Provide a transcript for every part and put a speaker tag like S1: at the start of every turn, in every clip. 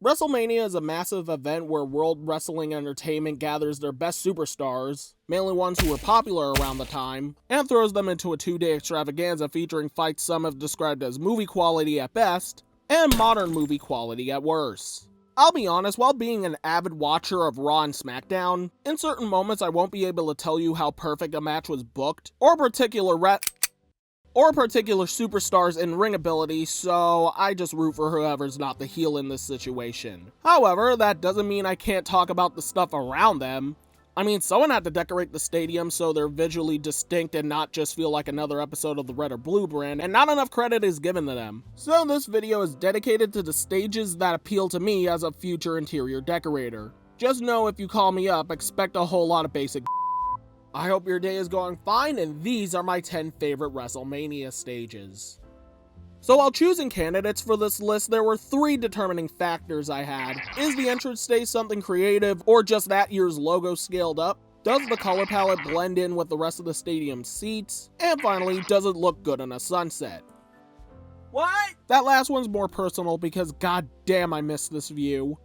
S1: WrestleMania is a massive event where World Wrestling Entertainment gathers their best superstars, mainly ones who were popular around the time, and throws them into a 2-day extravaganza featuring fights some have described as movie quality at best, and modern movie quality at worst. I'll be honest, while being an avid watcher of Raw and SmackDown, in certain moments I won't be able to tell you how perfect a match was booked, or particular superstars in ring ability, so I just root for whoever's not the heel in this situation. However, that doesn't mean I can't talk about the stuff around them. I mean, someone had to decorate the stadium so they're visually distinct and not just feel like another episode of the Red or Blue brand, and not enough credit is given to them. So this video is dedicated to the stages that appeal to me as a future interior decorator. Just know if you call me up, expect a whole lot of basic I hope your day is going fine, and these are my 10 favorite WrestleMania stages. So while choosing candidates for this list, there were 3 determining factors I had. Is the entrance stage something creative, or just that year's logo scaled up? Does the color palette blend in with the rest of the stadium's seats? And finally, does it look good in a sunset? What? That last one's more personal because goddamn I missed this view.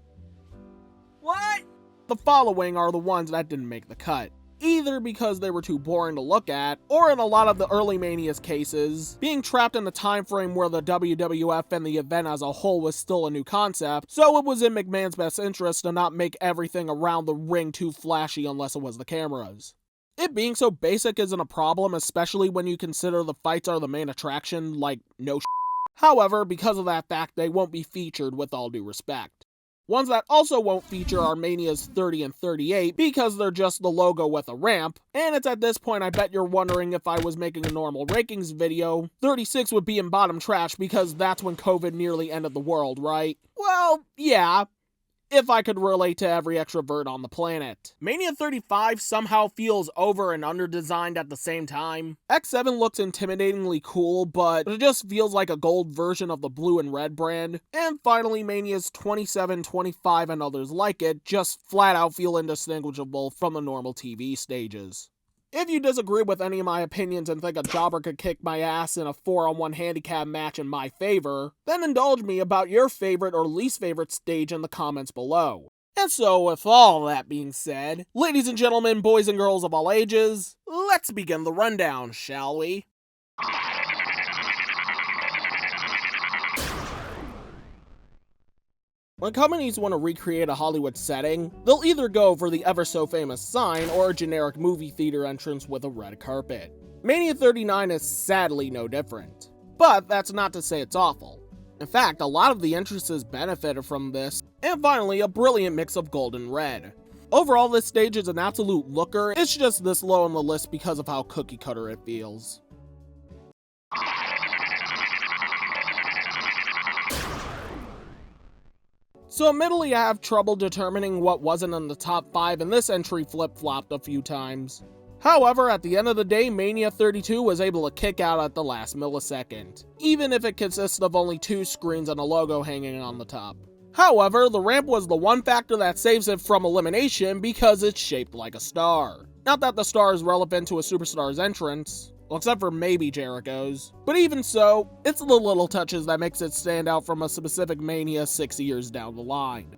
S1: What? The following are the ones that didn't make the cut. Either because they were too boring to look at, or in a lot of the early Mania's cases, being trapped in a time frame where the WWF and the event as a whole was still a new concept, so it was in McMahon's best interest to not make everything around the ring too flashy unless it was the cameras. It being so basic isn't a problem, especially when you consider the fights are the main attraction, like no shit. However, because of that fact, they won't be featured with all due respect. Ones that also won't feature are Mania's 30 and 38 because they're just the logo with a ramp, and it's at this point I bet you're wondering if I was making a normal rankings video, 36 would be in bottom trash because that's when COVID nearly ended the world, right? Well, yeah. If I could relate to every extrovert on the planet. Mania 35 somehow feels over and under-designed at the same time. X7 looks intimidatingly cool, but it just feels like a gold version of the blue and red brand. And finally, Mania's 27, 25, and others like it just flat out feel indistinguishable from the normal TV stages. If you disagree with any of my opinions and think a jobber could kick my ass in a 4-on-1 handicap match in my favor, then indulge me about your favorite or least favorite stage in the comments below. And so, with all that being said, ladies and gentlemen, boys and girls of all ages, let's begin the rundown, shall we? When companies want to recreate a Hollywood setting, they'll either go for the ever-so-famous sign or a generic movie theater entrance with a red carpet. Mania 39 is sadly no different. But that's not to say it's awful. In fact, a lot of the entrances benefited from this, and finally, a brilliant mix of gold and red. Overall, this stage is an absolute looker, it's just this low on the list because of how cookie-cutter it feels. So admittedly, I have trouble determining what wasn't in the top 5, and this entry flip-flopped a few times. However, at the end of the day, Mania 32 was able to kick out at the last millisecond, even if it consists of only 2 screens and a logo hanging on the top. However, the ramp was the one factor that saves it from elimination because it's shaped like a star. Not that the star is relevant to a superstar's entrance, well, except for maybe Jericho's. But even so, it's the little touches that makes it stand out from a specific Mania 6 years down the line.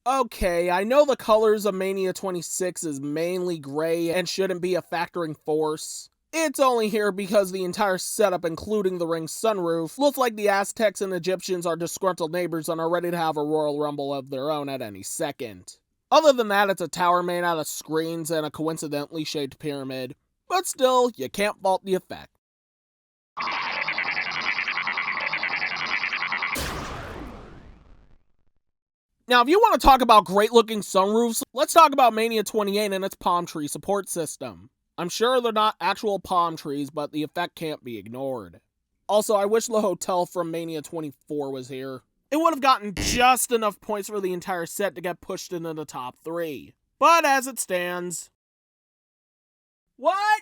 S1: Okay, I know the colors of Mania 26 is mainly gray and shouldn't be a factoring force. It's only here because the entire setup, including the ring's sunroof, looks like the Aztecs and Egyptians are disgruntled neighbors and are ready to have a Royal Rumble of their own at any second. Other than that, it's a tower made out of screens and a coincidentally shaped pyramid. But still, you can't fault the effect. Now, if you want to talk about great-looking sunroofs, let's talk about Mania 28 and its palm tree support system. I'm sure they're not actual palm trees, but the effect can't be ignored. Also, I wish the hotel from Mania 24 was here. It would have gotten just enough points for the entire set to get pushed into the top 3. But as it stands... What?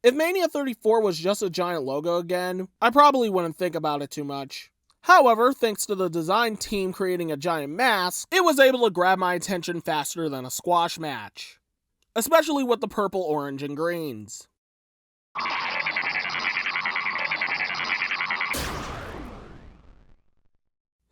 S1: If Mania 34 was just a giant logo again, I probably wouldn't think about it too much. However, thanks to the design team creating a giant mask, it was able to grab my attention faster than a squash match. Especially with the purple, orange, and greens.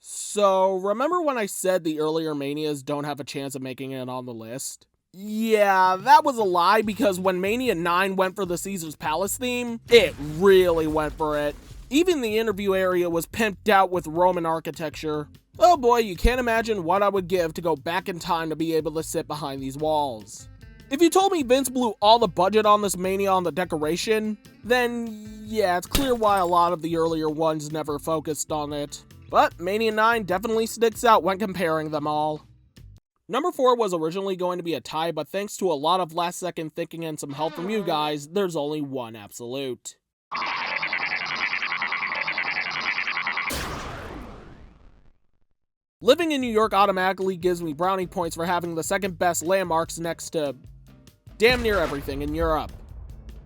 S1: So, remember when I said the earlier Manias don't have a chance of making it on the list? Yeah, that was a lie because when Mania 9 went for the Caesar's Palace theme, it really went for it. Even the interview area was pimped out with Roman architecture. Oh boy, you can't imagine what I would give to go back in time to be able to sit behind these walls. If you told me Vince blew all the budget on this Mania on the decoration, then yeah, it's clear why a lot of the earlier ones never focused on it. But Mania 9 definitely sticks out when comparing them all. Number 4 was originally going to be a tie, but thanks to a lot of last second thinking and some help from you guys, there's only one absolute. Living in New York automatically gives me brownie points for having the second best landmarks next to damn near everything in Europe.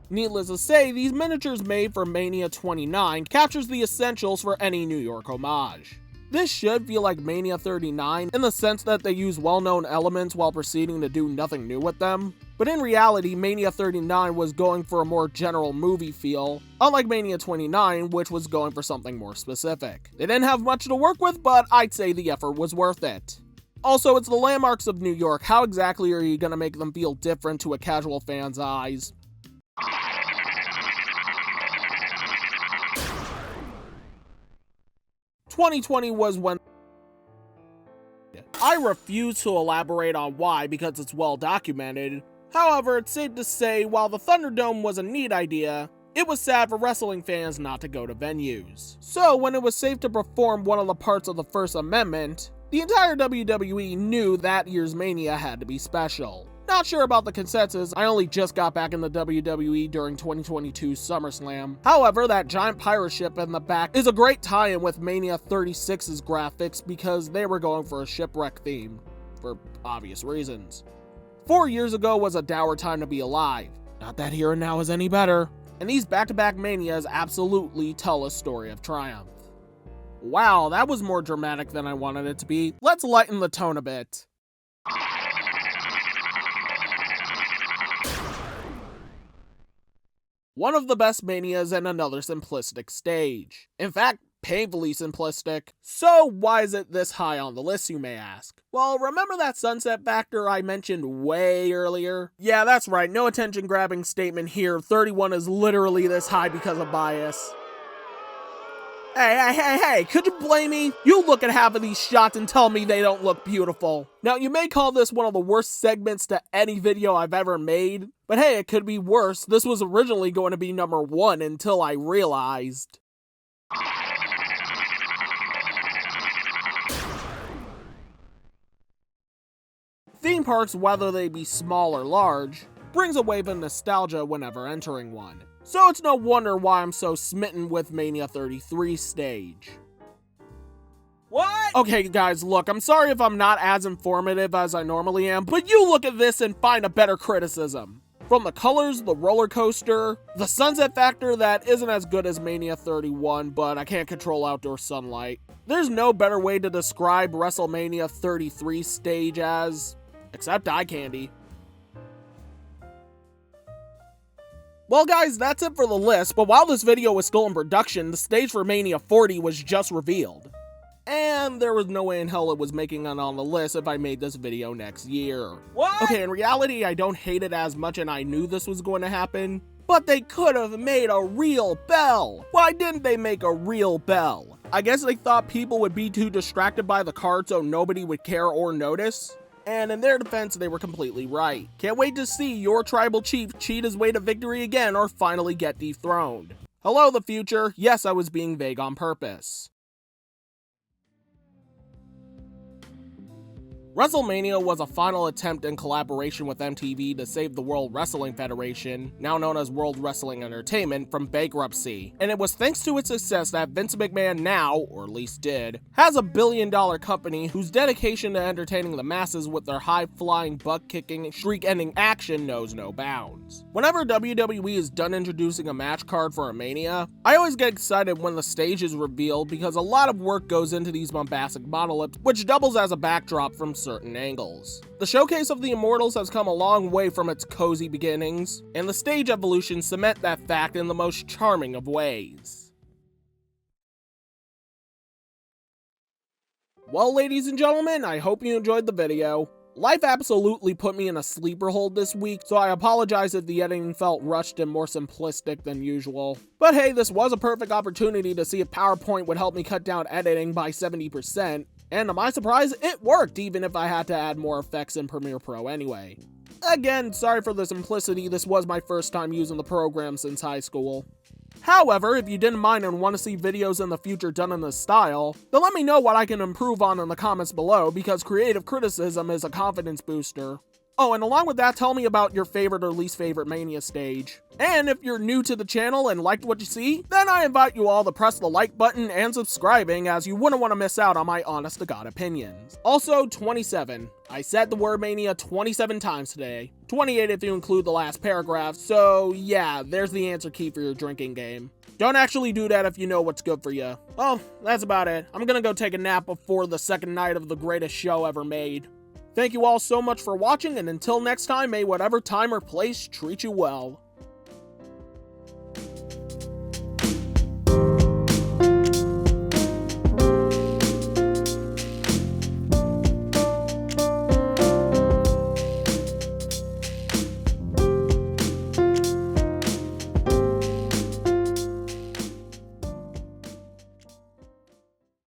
S1: Needless to say, these miniatures made for Mania 29 captures the essentials for any New York homage. This should feel like Mania 39 in the sense that they use well-known elements while proceeding to do nothing new with them, but in reality, Mania 39 was going for a more general movie feel, unlike Mania 29, which was going for something more specific. They didn't have much to work with, but I'd say the effort was worth it. Also, it's the landmarks of New York. How exactly are you gonna make them feel different to a casual fan's eyes? 2020 was when I refuse to elaborate on why because it's well documented. However, it's safe to say while the Thunderdome was a neat idea, it was sad for wrestling fans not to go to venues. So when it was safe to perform one of the parts of the First Amendment, the entire WWE knew that year's Mania had to be special. Not sure about the consensus, I only just got back in the WWE during 2022's SummerSlam. However, that giant pirate ship in the back is a great tie-in with Mania 36's graphics because they were going for a shipwreck theme, for obvious reasons. 4 years ago was a dour time to be alive. Not that Here and Now is any better. And these back-to-back Manias absolutely tell a story of triumph. Wow, that was more dramatic than I wanted it to be. Let's lighten the tone a bit. One of the best Manias and another simplistic stage. In fact, painfully simplistic. So why is it this high on the list, you may ask? Well, remember that sunset factor I mentioned way earlier? Yeah, that's right, no attention grabbing statement here. 31 is literally this high because of bias. Hey, could you blame me? You look at half of these shots and tell me they don't look beautiful. Now, you may call this one of the worst segments to any video I've ever made, but hey, it could be worse. This was originally going to be number 1 until I realized. Theme parks, whether they be small or large, brings a wave of nostalgia whenever entering one. So it's no wonder why I'm so smitten with Mania 33 stage. What? Okay guys, look, I'm sorry if I'm not as informative as I normally am, but you look at this and find a better criticism. From the colors, the roller coaster, the sunset factor that isn't as good as Mania 31, but I can't control outdoor sunlight. There's no better way to describe WrestleMania 33 stage as, except eye candy. Well guys, that's it for the list, but while this video was still in production, the stage for Mania 40 was just revealed. And there was no way in hell it was making it on the list if I made this video next year. What? Okay, in reality, I don't hate it as much and I knew this was going to happen, but they could have made a real bell. Why didn't they make a real bell? I guess they thought people would be too distracted by the card so nobody would care or notice. And in their defense, they were completely right. Can't wait to see your tribal chief cheat his way to victory again or finally get dethroned. Hello, the future. Yes, I was being vague on purpose. WrestleMania was a final attempt in collaboration with MTV to save the World Wrestling Federation, now known as World Wrestling Entertainment, from bankruptcy. And it was thanks to its success that Vince McMahon now, or at least did, has a billion-dollar company whose dedication to entertaining the masses with their high-flying, butt-kicking, streak-ending action knows no bounds. Whenever WWE is done introducing a match card for a Mania, I always get excited when the stage is revealed because a lot of work goes into these bombastic monoliths, which doubles as a backdrop from certain angles. The showcase of the Immortals has come a long way from its cozy beginnings, and the stage evolutions cement that fact in the most charming of ways. Well, ladies and gentlemen, I hope you enjoyed the video. Life absolutely put me in a sleeper hold this week, so I apologize if the editing felt rushed and more simplistic than usual. But hey, this was a perfect opportunity to see if PowerPoint would help me cut down editing by 70%, and to my surprise, it worked even if I had to add more effects in Premiere Pro anyway. Again, sorry for the simplicity, this was my first time using the program since high school. However, if you didn't mind and want to see videos in the future done in this style, then let me know what I can improve on in the comments below, because creative criticism is a confidence booster. Oh, and along with that, tell me about your favorite or least favorite Mania stage. And if you're new to the channel and liked what you see, then I invite you all to press the like button and subscribing, as you wouldn't want to miss out on my honest to God opinions. Also, 27. I said the word Mania 27 times today. 28 if you include the last paragraph, so yeah, there's the answer key for your drinking game. Don't actually do that if you know what's good for you. Well, that's about it. I'm gonna go take a nap before the second night of the greatest show ever made. Thank you all so much for watching, and until next time, may whatever time or place treat you well.